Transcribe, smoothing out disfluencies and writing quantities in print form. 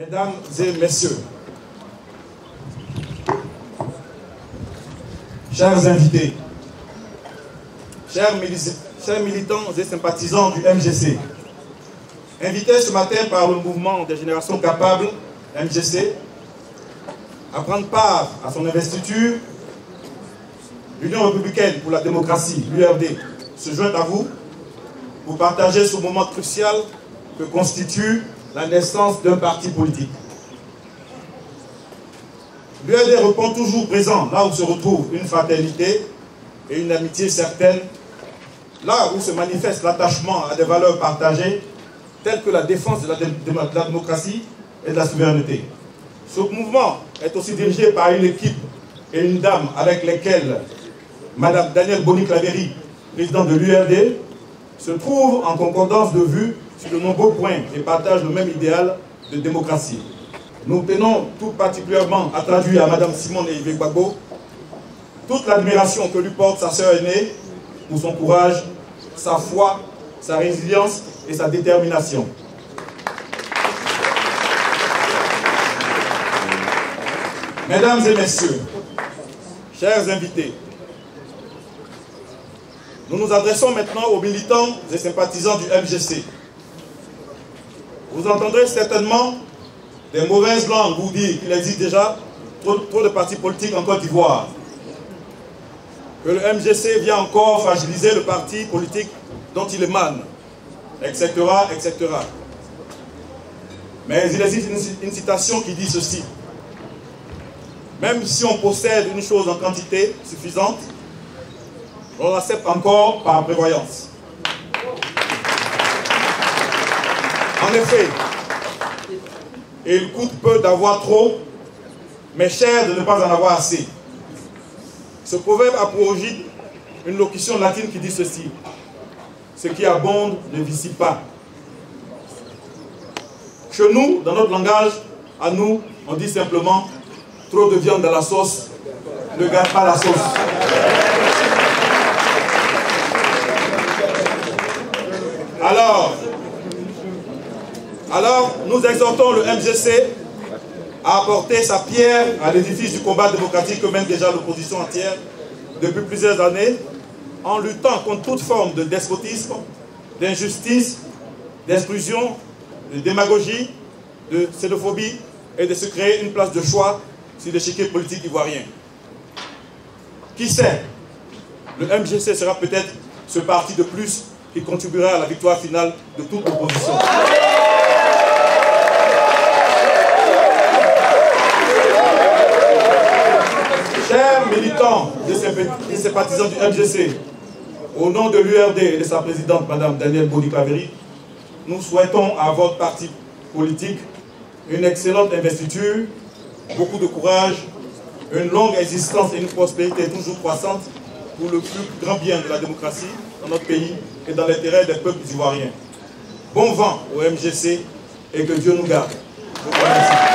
Mesdames et messieurs, chers invités, chers militants et sympathisants du MGC, invités ce matin par le mouvement des générations capables, MGC, à prendre part à son investiture, l'Union républicaine pour la démocratie, l'URD, se joint à vous pour partager ce moment crucial que constitue la naissance d'un parti politique. L'URD répond toujours présent là où se retrouve une fraternité et une amitié certaine, là où se manifeste l'attachement à des valeurs partagées telles que la défense de la démocratie et de la souveraineté. Ce mouvement est aussi dirigé par une équipe et une dame avec lesquelles Mme Danielle Boni-Claverie, présidente de l'URD, se trouve en concordance de vues sur de nombreux points et partage le même idéal de démocratie. Nous tenons tout particulièrement à traduire à Mme Simone Yves Gbagbo toute l'admiration que lui porte sa sœur aînée pour son courage, sa foi, sa résilience et sa détermination. Mesdames et messieurs, chers invités, nous nous adressons maintenant aux militants et sympathisants du MGC. Vous entendrez certainement des mauvaises langues vous dire qu'il existe déjà trop de partis politiques en Côte d'Ivoire. Que le MGC vient encore fragiliser le parti politique dont il émane, etc., etc. Mais il existe une citation qui dit ceci. Même si on possède une chose en quantité suffisante, on l'accepte encore par prévoyance. En effet, il coûte peu d'avoir trop, mais cher de ne pas en avoir assez. Ce proverbe a pour origine une locution latine qui dit ceci. Ce qui abonde ne vicie pas. Chez nous, dans notre langage, à nous, on dit simplement trop de viande dans la sauce ne gâte pas la sauce. Alors, nous exhortons le MGC à apporter sa pierre à l'édifice du combat démocratique que mène déjà l'opposition entière depuis plusieurs années, en luttant contre toute forme de despotisme, d'injustice, d'exclusion, de démagogie, de xénophobie et de se créer une place de choix sur l'échiquier politique ivoirien. Qui sait, le MGC sera peut-être ce parti de plus qui contribuera à la victoire finale de toute l'opposition. Chers militants et sympathisants du MGC, au nom de l'URD et de sa présidente, Mme Danielle Boni-Claverie, nous souhaitons à votre parti politique une excellente investiture, beaucoup de courage, une longue existence et une prospérité toujours croissante pour le plus grand bien de la démocratie dans notre pays et dans l'intérêt des peuples ivoiriens. Bon vent au MGC et que Dieu nous garde. Je vous remercie.